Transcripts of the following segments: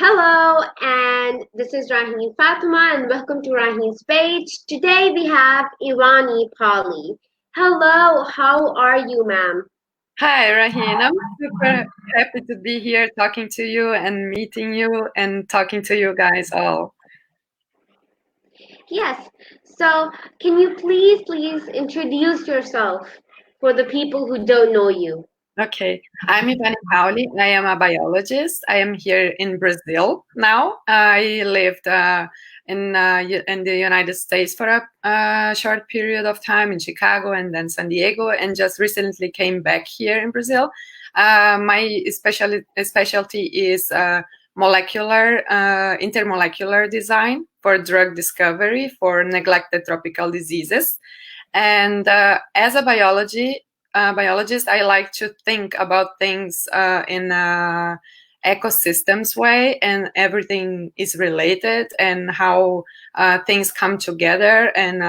Hello, and this is Raheen Fatima, and welcome to Raheen's page. Today we have Ivani Pauli. Hello, how are you, ma'am? Hi, Raheen. I'm super happy to be here talking to you and meeting you and talking to you guys all. Yes, so can you please introduce yourself for the people who don't know you? Okay, I'm Ivani Pauli. I am a biologist. I am here in Brazil now. I lived in the United States for a short period of time in Chicago and then San Diego, and just recently came back here in Brazil. My specialty is molecular intermolecular design for drug discovery for neglected tropical diseases. And as a biologist, I like to think about things in a ecosystems way, and everything is related, and how things come together. And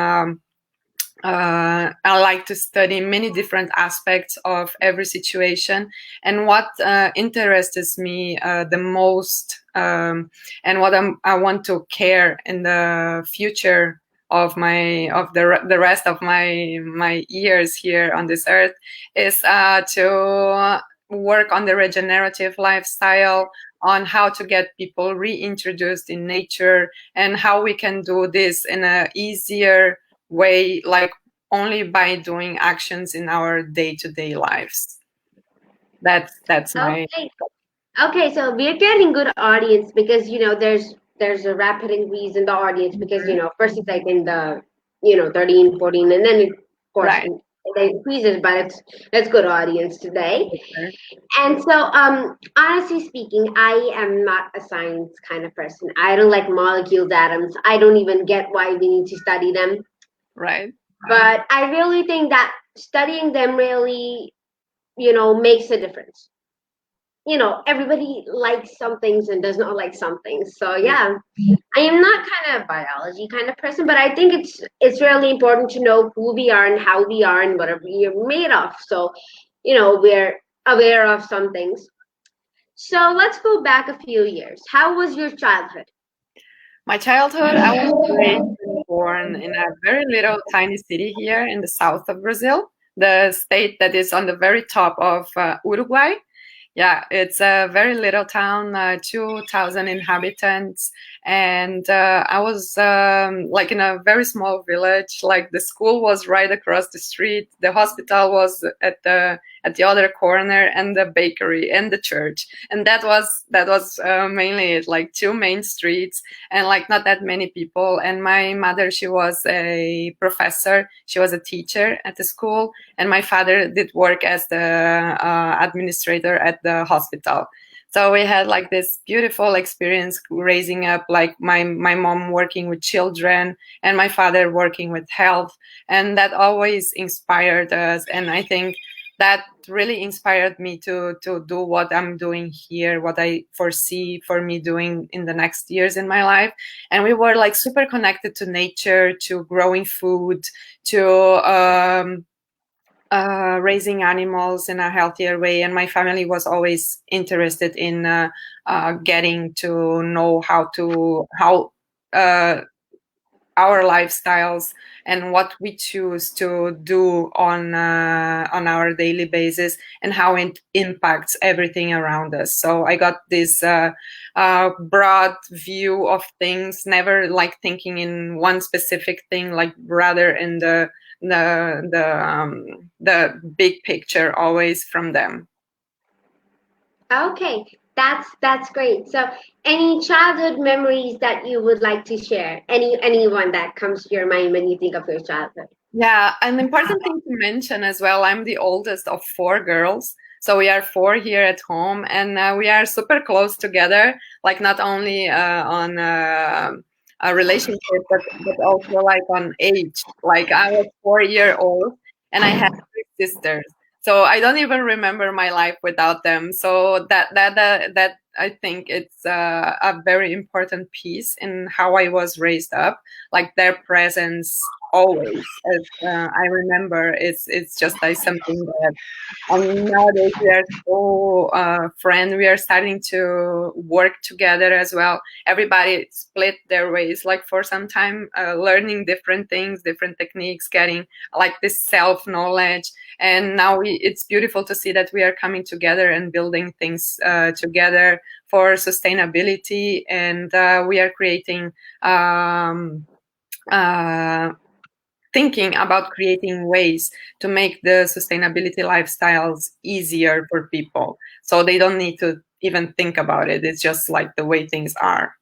I like to study many different aspects of every situation, and what interests me the most, and what I want to care in the future of the rest of my years here on this earth is to work on the regenerative lifestyle, on how to get people reintroduced in nature, and how we can do this in a easier way, like only by doing actions in our day-to-day lives. That's my Okay, okay, so we're getting good audience because there's a rapid increase in the audience because first it's like in the 13, 14, and then of course right. it increases, but it's good audience today. And so honestly speaking, I am not a science kind of person. I don't like molecules, atoms. I don't even get why we need to study them. Right. But I really think that studying them really makes a difference. Everybody likes some things and does not like some things. So yeah, I am not kind of a biology kind of person, but I think it's really important to know who we are and how we are and what we are made of. So, we're aware of some things. So let's go back a few years. How was your childhood? My childhood, I was raised and born in a very little tiny city here in the south of Brazil, the state that is on the very top of Uruguay. Yeah, it's a very little town, 2,000 inhabitants, and I was like in a very small village. Like the school was right across the street, the hospital was at the other corner, and the bakery and the church, and that was mainly it. Like two main streets, and like not that many people. And my mother, she was a professor, she was a teacher at the school, and my father did work as the administrator at the hospital. So we had like this beautiful experience raising up, like my mom working with children and my father working with health, and that always inspired us. And I think that really inspired me to do what I'm doing here, what I foresee for me doing in the next years in my life. And we were like super connected to nature, to growing food, to raising animals in a healthier way. And my family was always interested in getting to know how our lifestyles and what we choose to do on our daily basis, and how it impacts everything around us. So I got this broad view of things, never like thinking in one specific thing, like rather in the big picture, always from them. Okay, that's great. So, any childhood memories that you would like to share? Anyone that comes to your mind when you think of your childhood? Yeah, an important thing to mention as well, I'm the oldest of four girls. So we are four here at home, and we are super close together, like not only on a relationship, but also like on age. Like I was 4 year old and I had three sisters. So I don't even remember my life without them. So that I think it's a very important piece in how I was raised up, like their presence always. As I remember, it's just like something that nowadays we are so friend. We are starting to work together as well. Everybody split their ways, like for some time, learning different things, different techniques, getting like this self knowledge. And now it's beautiful to see that we are coming together and building things together for sustainability, and we are creating. Uh, Thinking about creating ways to make the sustainability lifestyles easier for people so they don't need to even think about it. It's just like the way things are.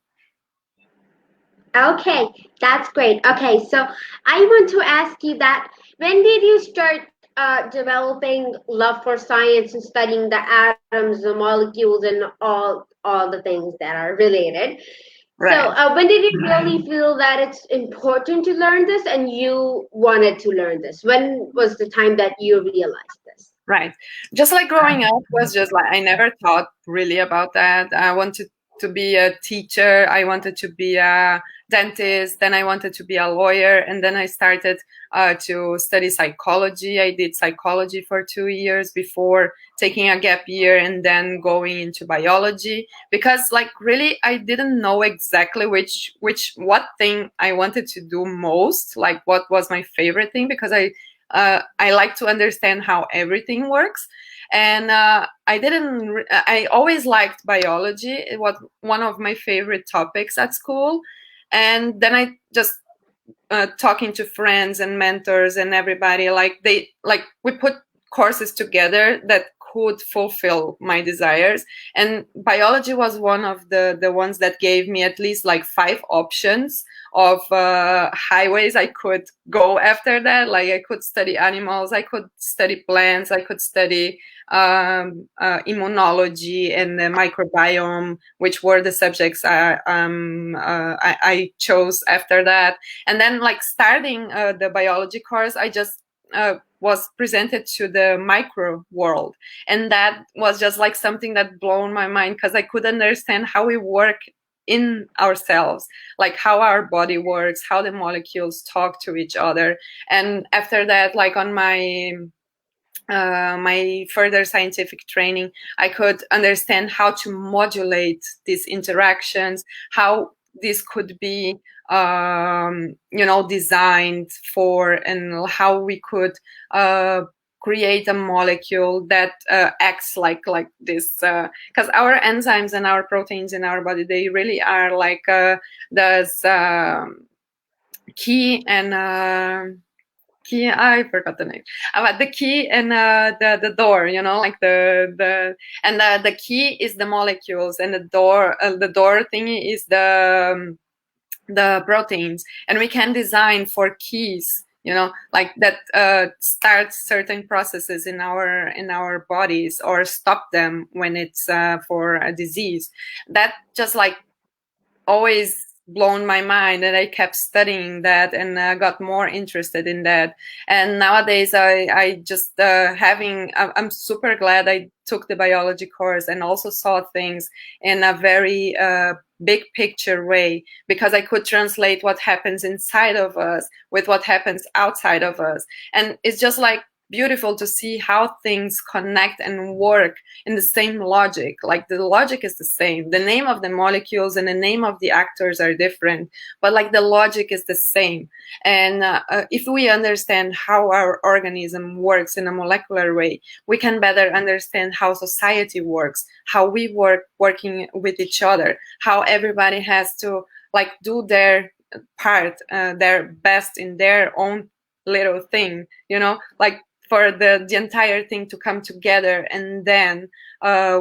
Okay, that's great. Okay, so I want to ask you that when did you start developing love for science and studying the atoms, the molecules, and all the things that are related? So, Right. when did you really feel that it's important to learn this and you wanted to learn this? When was the time that you realized this? Right. Just like growing up was just like I never thought really about that. I wanted to be a teacher. I wanted to be a dentist. Then I wanted to be a lawyer. And then I started to study psychology. I did psychology for 2 years before taking a gap year and then going into biology, because like really I didn't know exactly what thing I wanted to do most, like what was my favorite thing, because I like to understand how everything works. And I always liked biology. It was one of my favorite topics at school. And then I just talking to friends and mentors and everybody, we put courses together that could fulfill my desires, and biology was one of the ones that gave me at least like 5 options of highways I could go after that. Like I could study animals, I could study plants, I could study immunology and the microbiome, which were the subjects I chose after that. And then like starting the biology course, I just was presented to the micro world, and that was just like something that blown my mind, because I could understand how we work in ourselves, like how our body works, how the molecules talk to each other. And after that, like on my further scientific training, I could understand how to modulate these interactions, how this could be, designed for, and how we could create a molecule that acts like this. Because our enzymes and our proteins in our body, they really are like those key and key, I forgot the name, but the key and the door, like the key is the molecules, and the door thingy is the proteins. And we can design for keys, like that starts certain processes in our bodies, or stop them when it's for a disease. That just like always blown my mind, and I kept studying that, and got more interested in that. And nowadays I just I'm super glad I took the biology course and also saw things in a very big picture way, because I could translate what happens inside of us with what happens outside of us. And it's just like beautiful to see how things connect and work in the same logic. Like the logic is the same, the name of the molecules and the name of the actors are different, but like the logic is the same. And if we understand how our organism works in a molecular way, we can better understand how society works, how we working with each other, how everybody has to like do their part, their best in their own little thing, like for the entire thing to come together. And then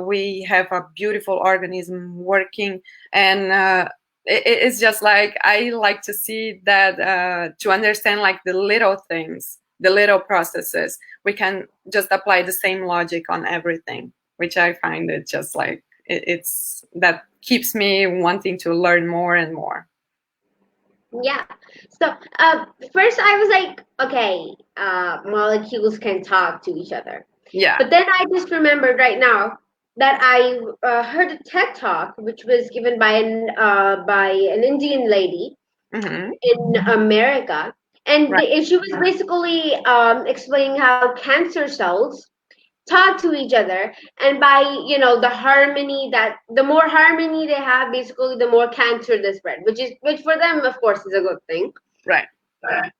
we have a beautiful organism working. And it's just like I like to see that, to understand like the little things, the little processes, we can just apply the same logic on everything, which I find it just like it's that keeps me wanting to learn more and more. Yeah. So, first I was like, okay, molecules can talk to each other. Yeah. But then I just remembered right now that I heard a TED talk, which was given by an Indian lady Mm-hmm. in America, And Right. she was basically explaining how cancer cells talk to each other, and by the harmony, that the more harmony they have, basically the more cancer they spread, which for them of course is a good thing. Right.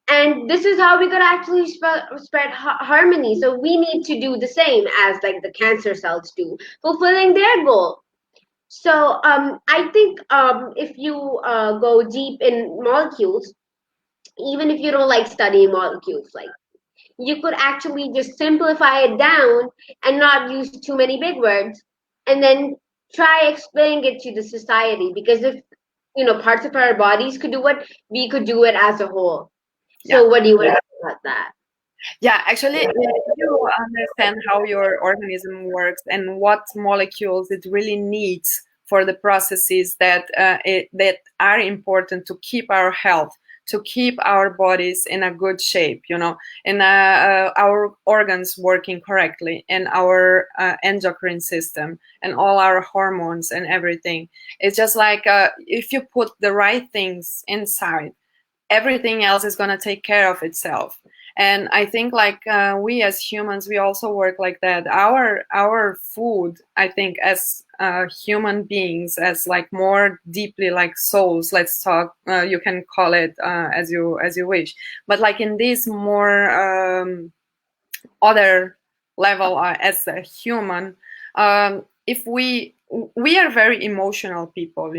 And this is how we could actually spread harmony. So we need to do the same as like the cancer cells do, fulfilling their goal. So I think if you go deep in molecules, even if you don't like studying molecules, like you could actually just simplify it down and not use too many big words, and then try explaining it to the society, because if parts of our bodies could do what we could do it as a whole. Yeah. So what do you want to say about that? Yeah, actually, if you understand how your organism works and what molecules it really needs for the processes that are important to keep our health, to keep our bodies in a good shape, and our organs working correctly, and our endocrine system, and all our hormones and everything. It's just like if you put the right things inside, everything else is going to take care of itself. And I think like we as humans, we also work like that. Our food, I think, as human beings, as like more deeply like souls, let's talk, you can call it as you wish, but like in this more other level, as a human, if we are very emotional people,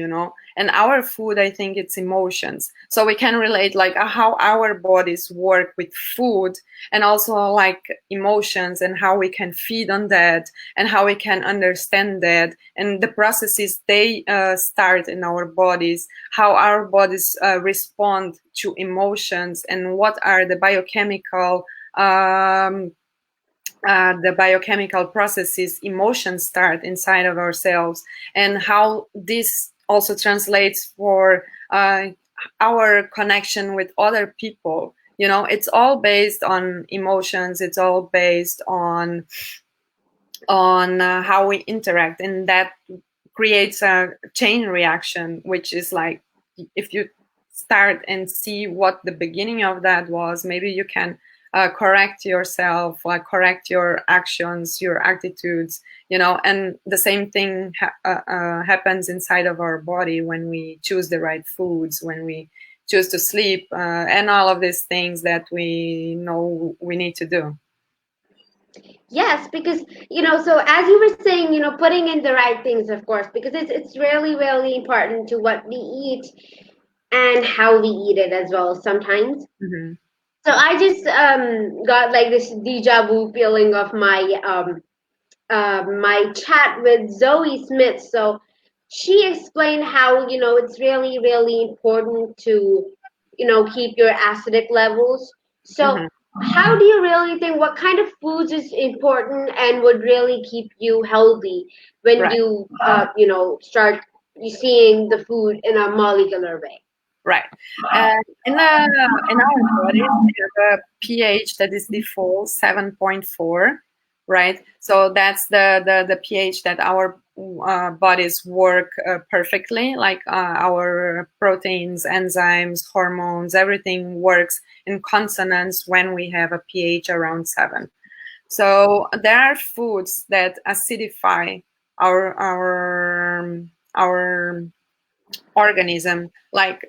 and our food, I think, it's emotions, so we can relate like how our bodies work with food, and also like emotions, and how we can feed on that, and how we can understand that, and the processes they start in our bodies, how our bodies respond to emotions, and what are um, the biochemical processes emotions start inside of ourselves, and how this also translates for our connection with other people. It's all based on emotions, it's all based on how we interact, and that creates a chain reaction, which is like, if you start and see what the beginning of that was, maybe you can correct yourself, like correct your actions, your attitudes, and the same thing happens inside of our body when we choose the right foods, when we choose to sleep, and all of these things that we know we need to do. Yes, because so as you were saying, putting in the right things, of course, because it's really really important to what we eat and how we eat it as well sometimes. Mm-hmm. So I just got like this deja vu feeling of my chat with Zoe Smith. So she explained how it's really really important to keep your acidic levels. So Mm-hmm. how do you really think, what kind of foods is important and would really keep you healthy when Right. you start you seeing the food in a molecular way? Right. In our bodies, we have a pH that is default 7.4, right? So that's the pH that our bodies work perfectly, like our proteins, enzymes, hormones, everything works in consonance when we have a pH around 7. So there are foods that acidify our organism, like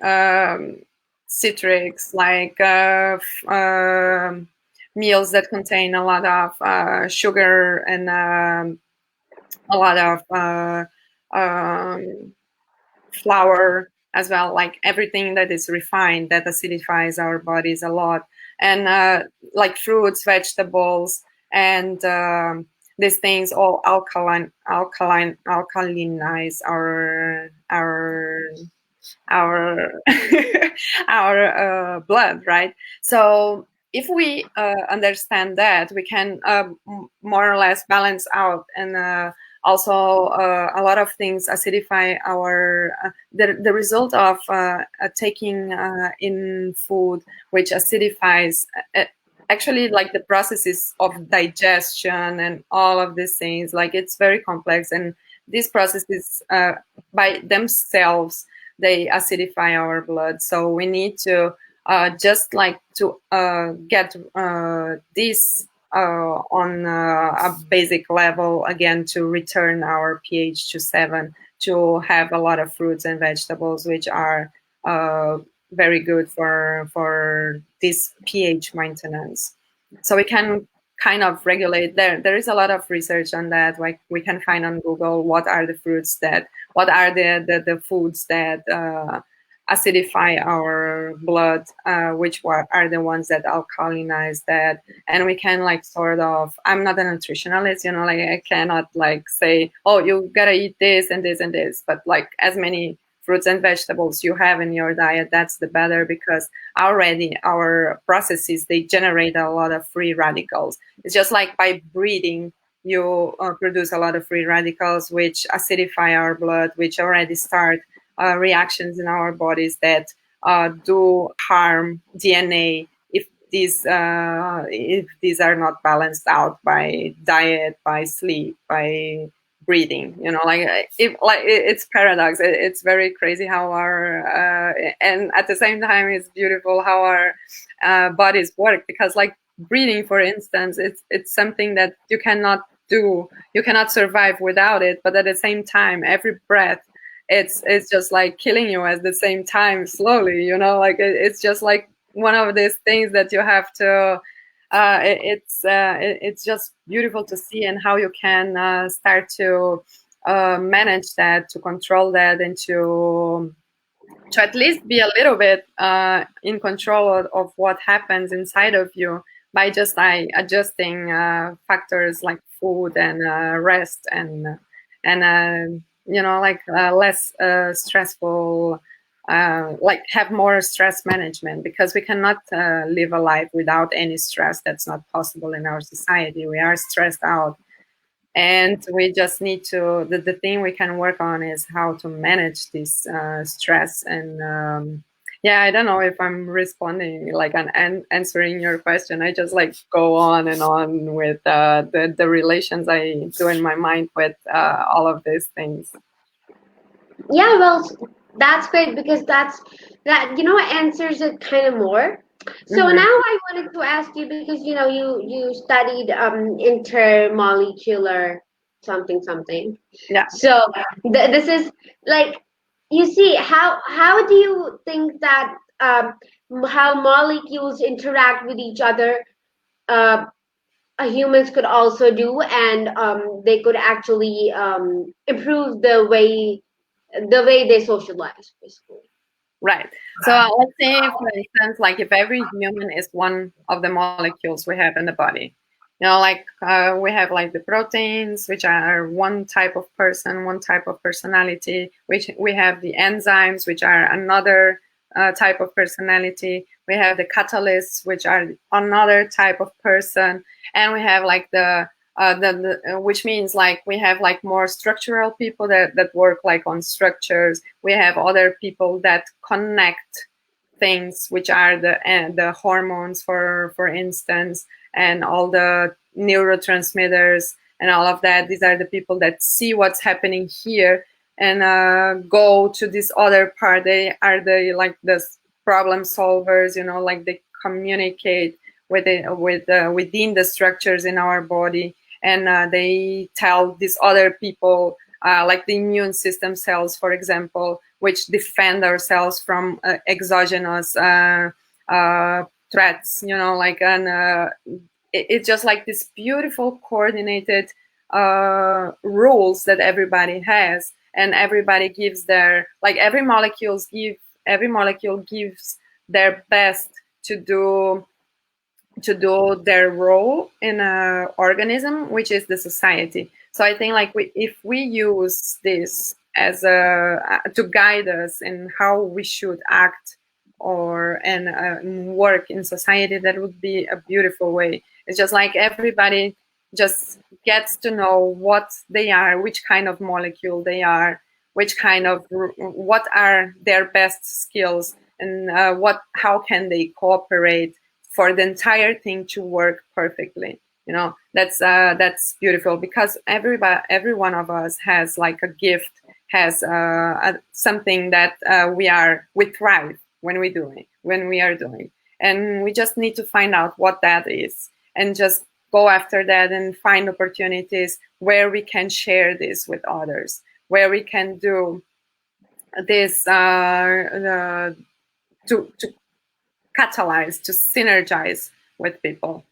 citrics, like meals that contain a lot of sugar, and a lot of um, flour as well, like everything that is refined that acidifies our bodies a lot, and like fruits, vegetables, and these things all alkalinize our our blood, right? So if we understand that, we can more or less balance out, and also a lot of things acidify our the result of taking in food which acidifies actually, like the processes of digestion and all of these things, like it's very complex, and these processes by themselves, they acidify our blood. So we need to just like to get this on a basic level again, to return our pH to 7, to have a lot of fruits and vegetables, which are very good for this pH maintenance. So we can kind of regulate. There is a lot of research on that. Like we can find on Google what are the fruits that, what are the foods that acidify our blood, which are the ones that alkalinize that. And we can like sort of, I'm not a nutritionalist, like I cannot like say, oh, you gotta eat this and this and this, but like as many fruits and vegetables you have in your diet, that's the better, because already our processes, they generate a lot of free radicals. It's just like by breathing, you produce a lot of free radicals, which acidify our blood, which already start reactions in our bodies that do harm DNA if these are not balanced out by diet, by sleep, by breathing. It's paradox. It's very crazy how our and at the same time it's beautiful how our bodies work, because like breathing, for instance, it's something that you cannot do. You cannot survive without it, but at the same time, every breath, it's just like killing you at the same time, slowly. It's just like one of these things that you have to it's just beautiful to see, and how you can start to manage that, to control that, and to at least be a little bit in control of what happens inside of you, by just adjusting factors like food and rest, and less stressful, like have more stress management, because we cannot live a life without any stress. That's not possible in our society. We are stressed out, and we just need to, the thing we can work on is how to manage this stress. And yeah, I don't know if I'm responding like and answering your question. I just like go on and on with the relations I do in my mind with all of these things. Yeah, well, that's great, because that answers it kind of more. So Mm-hmm. now I wanted to ask you, because you studied intermolecular something something. Yeah. So this is like, you see, how do you think that how molecules interact with each other, uh, humans could also do, and they could actually improve the way they socialize, basically. Right. So let's say, for instance, like if every human is one of the molecules we have in the body, like we have like the proteins, which are one type of person, one type of personality, which we have the enzymes, which are another type of personality. We have the catalysts, which are another type of person, and we have like which means like we have like more structural people that work like on structures. We have other people that connect things, which are the hormones, for instance, and all the neurotransmitters and all of that. These are the people that see what's happening here and go to this other part. They are the problem solvers, like they communicate within the structures in our body, and they tell these other people, like the immune system cells, for example, which defend ourselves from exogenous threats. It's just like this beautiful coordinated rules that everybody has, and everybody gives every molecule gives their best to do their role in an organism, which is the society. So I think like if we use this as to guide us in how we should act and work in society, that would be a beautiful way. It's just like everybody just gets to know what they are, which kind of molecule they are, what are their best skills, and how can they cooperate for the entire thing to work perfectly. That's beautiful, because every one of us has like a gift, has something that we thrive. when we are doing, and we just need to find out what that is and just go after that and find opportunities where we can share this with others, where we can do this to catalyze, to synergize with people.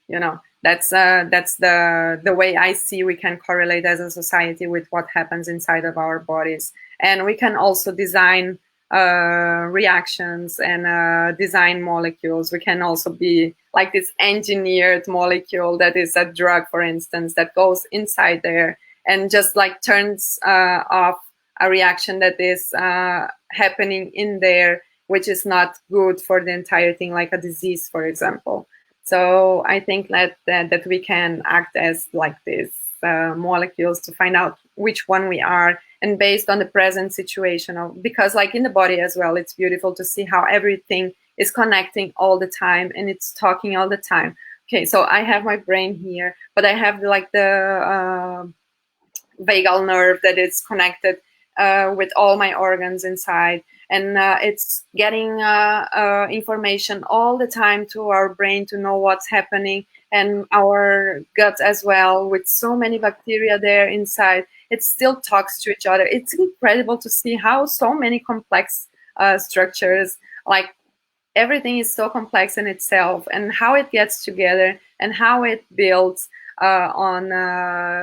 That's the way I see we can correlate as a society with what happens inside of our bodies, and we can also design reactions and design molecules. We can also be like this engineered molecule that is a drug, for instance, that goes inside there and just like turns off a reaction that is happening in there, which is not good for the entire thing, like a disease, for example. So I think that we can act as like these molecules to find out which one we are, and based on the present situation because like in the body as well, it's beautiful to see how everything is connecting all the time and it's talking all the time. Okay, so I have my brain here, but I have like the vagal nerve that is connected with all my organs inside, and it's getting information all the time to our brain to know what's happening, and our gut as well, with so many bacteria there inside. It still talks to each other. It's incredible to see how so many complex structures, like everything is so complex in itself, and how it gets together and how it builds on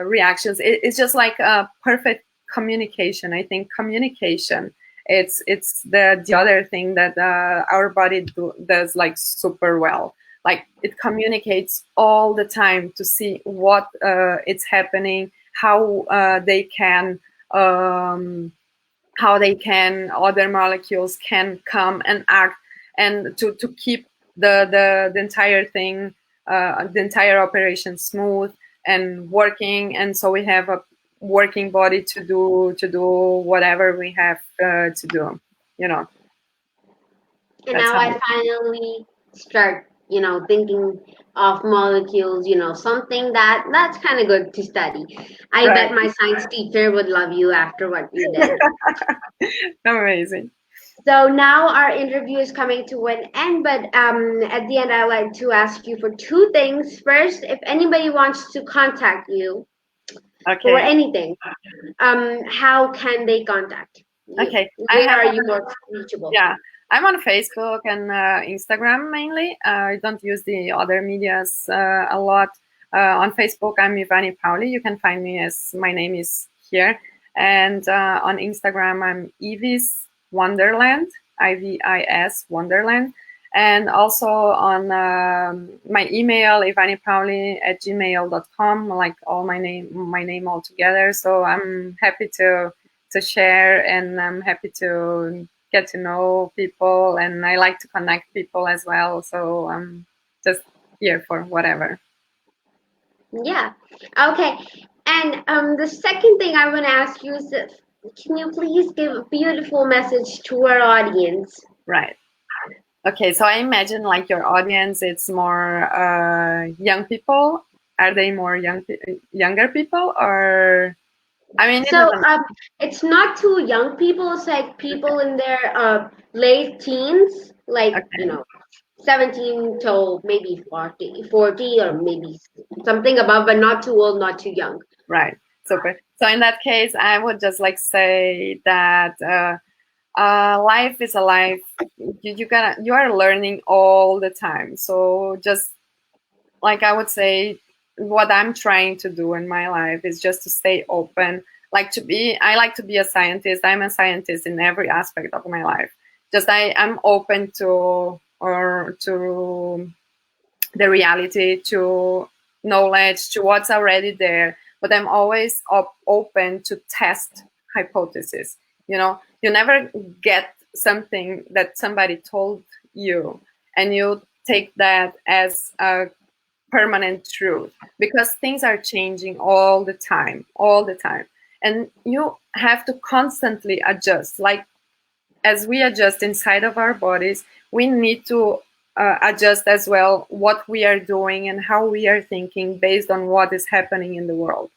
reactions. It's just like a perfect communication. I think communication, it's the other thing that our body does like super well. Like it communicates all the time to see what it's happening, how they can other molecules can come and act, and to keep the entire thing, the entire operation smooth and working. And so we have a working body to do whatever we have to do. And That's now how I finally start, thinking of molecules, something that's kind of good to study. I right. bet my science teacher would love you after what you did. Amazing. So now our interview is coming to an end, but at the end, I'd like to ask you for two things. First, if anybody wants to contact you for anything, how can they contact you? Okay, Where are you more reachable? Yeah, I'm on Facebook and Instagram mainly. I don't use the other medias a lot. On Facebook, I'm Ivani Pauli. You can find me as my name is here. And on Instagram, I'm Ivis Wonderland, IVIS Wonderland. And also on my email, ivanipauli@gmail.com, like all my name all together. So I'm happy to share, and I'm happy to get to know people, and I like to connect people as well. So I'm just here for whatever. Yeah. Okay. And the second thing I want to ask you is that, can you please give a beautiful message to our audience? Right. Okay. So I imagine like your audience, it's more young people. Are they more younger people, or? I mean, So it's not too young people. It's like people in their late teens, like okay. 17 to maybe 40, or maybe something above, but not too old, not too young. Right. Super. So in that case, I would just like say that life is a life. You are learning all the time. So just like I would say, what I'm trying to do in my life is just to stay open. I like to be a scientist. I'm a scientist in every aspect of my life. Just I'm open to the reality, to knowledge, to what's already there. But I'm always open to test hypotheses. You never get something that somebody told you and you take that as a permanent truth, because things are changing all the time, and you have to constantly adjust. Like as we adjust inside of our bodies, we need to adjust as well what we are doing and how we are thinking based on what is happening in the world.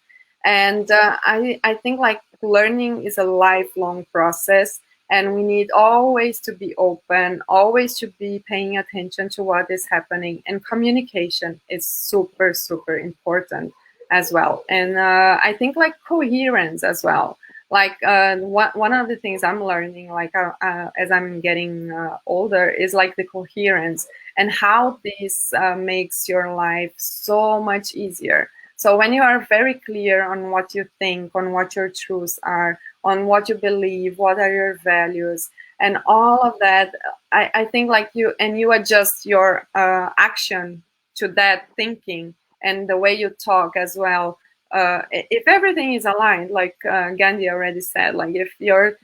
And I think like learning is a lifelong process, and we need always to be open, always to be paying attention to what is happening, and communication is super, super important as well. And I think like coherence as well. Like one of the things I'm learning, like as I'm getting older, is like the coherence and how this makes your life so much easier. So when you are very clear on what you think, on what your truths are, on what you believe, what are your values, and all of that, I think like you adjust your action to that thinking and the way you talk as well. If everything is aligned, like Gandhi already said, like if your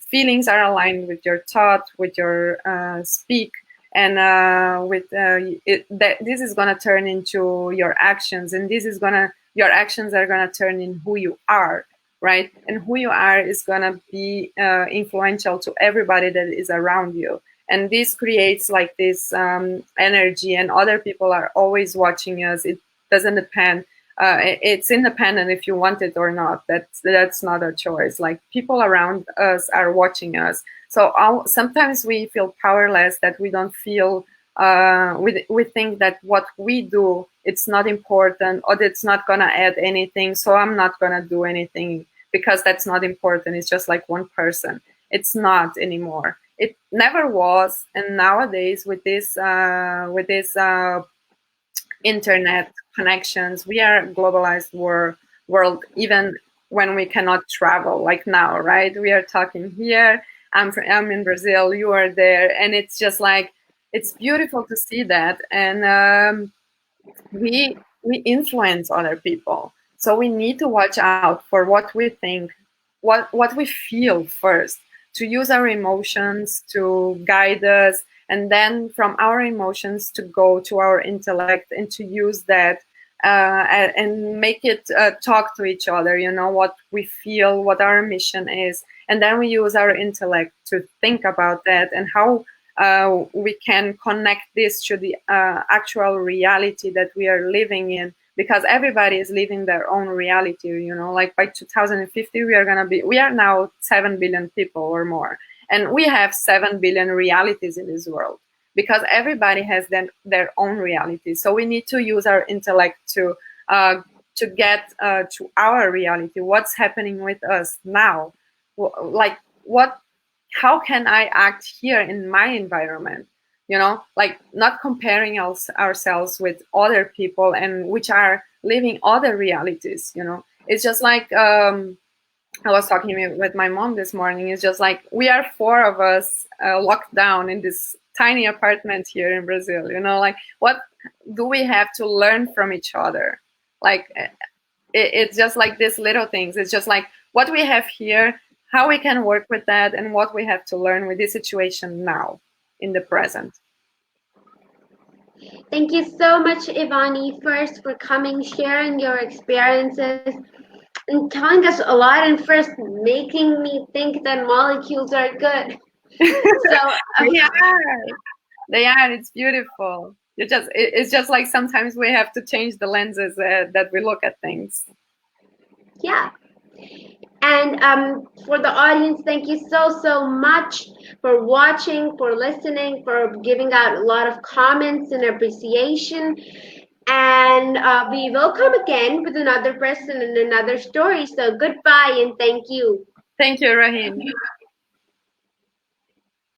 feelings are aligned with your thought, with your speak, and this is gonna turn into your actions, and your actions are gonna turn in who you are, right? And who you are is gonna be influential to everybody that is around you, and this creates like this energy, and other people are always watching us. It doesn't depend. It's independent if you want it or not. That's not a choice. Like people around us are watching us. So sometimes we feel powerless, that we don't feel. We think that what we do, it's not important, or it's not gonna add anything. So I'm not gonna do anything because that's not important. It's just like one person. It's not anymore. It never was, and nowadays with this internet connections, we are a globalized world, even when we cannot travel, like now, right? We are talking here. I'm in Brazil. You are there, and it's just like it's beautiful to see that, and we influence other people. So we need to watch out for what we think, what we feel first, to use our emotions to guide us, and then from our emotions to go to our intellect and to use that and make it talk to each other, what we feel, what our mission is, and then we use our intellect to think about that and how we can connect this to the actual reality that we are living in, because everybody is living their own reality. Like by 2050 we are now 7 billion people or more, and we have 7 billion realities in this world, because everybody has their own reality. So we need to use our intellect to get to our reality, what's happening with us now, like how can I act here in my environment? Like not comparing ourselves with other people, and which are living other realities. It's just like I was talking with my mom this morning. It's just like we are four of us locked down in this tiny apartment here in Brazil. Like what do we have to learn from each other? Like it's just like these little things. It's just like what we have here, how we can work with that, and what we have to learn with this situation now in the present. Thank you so much, Ivani, first for coming, sharing your experiences, and telling us a lot, and first making me think that molecules are good. So they are. It's beautiful. It's just like sometimes we have to change the lenses that we look at things. Yeah. And for the audience, thank you so much for watching, for listening, for giving out a lot of comments and appreciation. And we will come again with another person and another story. So goodbye and thank you. Thank you, Rahim.